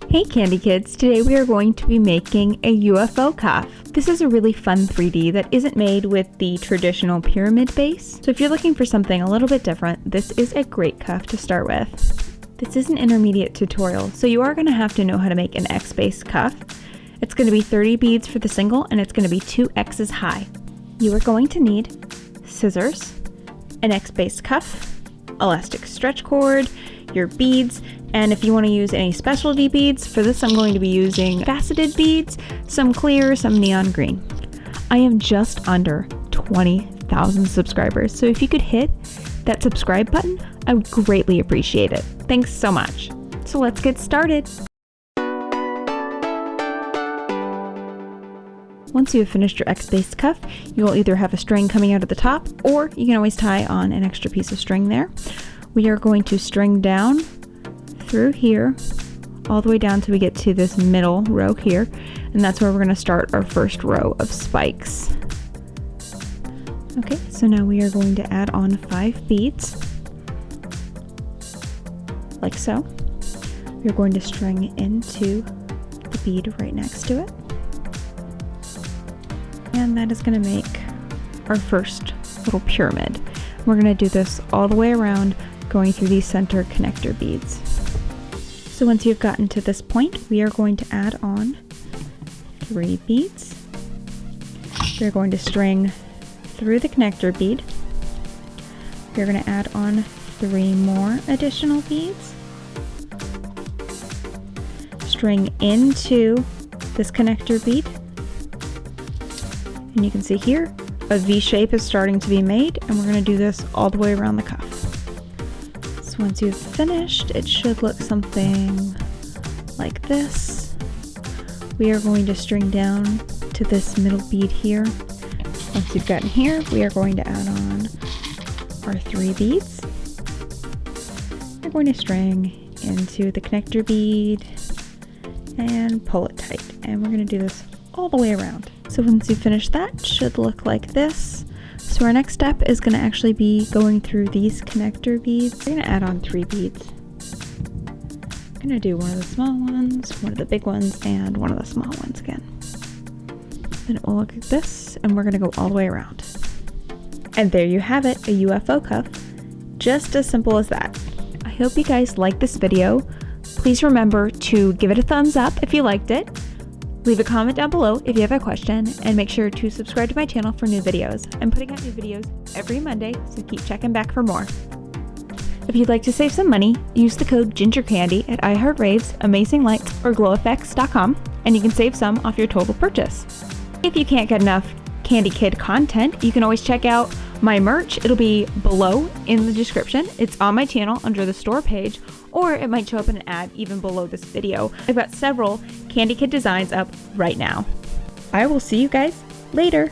Hey Kandi Kids, today we are going to be making a UFO cuff. This is a really fun 3D that isn't made with the traditional pyramid base. So if you're looking for something a little bit different, this is a great cuff to start with. This is an intermediate tutorial, so you are going to have to know how to make an X-base cuff. It's going to be 30 beads for the single and it's going to be 2 X's high. You are going to need scissors, an X-base cuff, elastic stretch cord, your beads, and if you want to use any specialty beads, for this I'm going to be using faceted beads, some clear, some neon green. I am just under 20,000 subscribers, so if you could hit that subscribe button, I would greatly appreciate it. Thanks so much. So let's get started. Once you have finished your X-base cuff, you will either have a string coming out of the top, or you can always tie on an extra piece of string there. We are going to string down through here, all the way down till we get to this middle row here, and that's where we're going to start our first row of spikes. Okay, so now we are going to add on 5 beads, like so. We're going to string into the bead right next to it, and that is going to make our first little pyramid. We're going to do this all the way around, going through these center connector beads. So once you've gotten to this point, we are going to add on 3 beads. We're going to string through the connector bead. We're going to add on 3 more additional beads. String into this connector bead. And you can see here, a V shape is starting to be made, and we're going to do this all the way around the cuff. So once you've finished, it should look something like this. We are going to string down to this middle bead here. Once you've gotten here, we are going to add on our 3 beads. We're going to string into the connector bead and pull it tight. And we're going to do this all the way around. So once you finish that, it should look like this. So our next step is going to actually be going through these connector beads. We're going to add on 3 beads. I'm going to do one of the small ones, one of the big ones, and one of the small ones again. Then it will look like this, and we're going to go all the way around. And there you have it, a UFO cuff. Just as simple as that. I hope you guys liked this video. Please remember to give it a thumbs up if you liked it. Leave a comment down below if you have a question, and make sure to subscribe to my channel for new videos. I'm putting out new videos every Monday, so keep checking back for more. If you'd like to save some money, use the code GINGERCANDY at iHeartRaves, AmazingLights, or GlowEffects.com, and you can save some off your total purchase. If you can't get enough Kandi Kid content, you can always check out my merch. It'll be below in the description. It's on my channel under the store page, or it might show up in an ad even below this video. I've got several Kandi Kid designs up right now. I will see you guys later.